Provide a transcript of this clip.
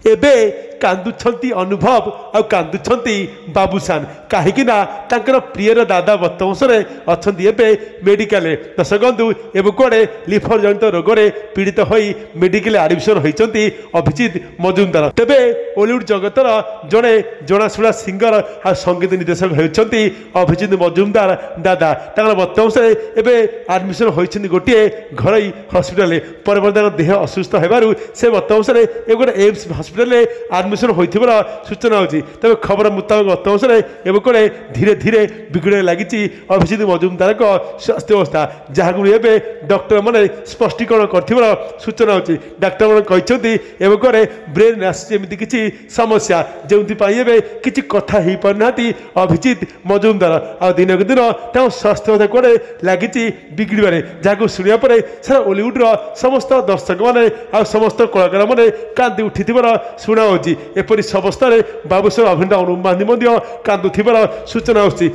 एबे कांदुछंती अनुभव आ कांदुछंती बाबूसान कहीं तांकर प्रियर दादा बर्तमानरे अच्छा एबे मेडिकल दर्शक बंधु एवं कड़े लिफर जनित रोग में पीड़ित हो मेडिकल एडमिशन होती अभिजित मजुमदार तेबे ओलीवुड जगतर जड़े जनाशुणा सिंगर आ संगीत निर्देशक होती अभिजित मजुमदार दादा बर्तमानरे एबे एडमिशन होती गोटे घर हस्पिटाल पर देह असुस्थ होबार से बर्तमानरे गोटे एम्स हस्पिटाल एडमिशन होइथिबार सूचना होची तबे खबर मुताबिक बर्तमानरे एवं कड़े धीरे धीरे बिगड़े लगी अभिजित मजुमदार स्वास्थ्य अवस्था जहाँ एवं डॉक्टर मैंने स्पष्टीकरण कर सूचना होची डाक्टर मैंने कहते एवं कड़े ब्रेन आसमी किसी समस्या जो किसी कथा हो पारना अभिजित मजुमदार आ दिन दिन स्वास्थ्य अवस्था कड़े लगी बिगड़े जहाँ शुणा पर सारा ओलीवुड समस्त दर्शक मैंने आ समस्त कलाकार मैंने कांदी उठी शुणा एपरी अवस्था बाबूसाहेब अभिनेता अनुप महांती कांदुथिबार सूचना होची।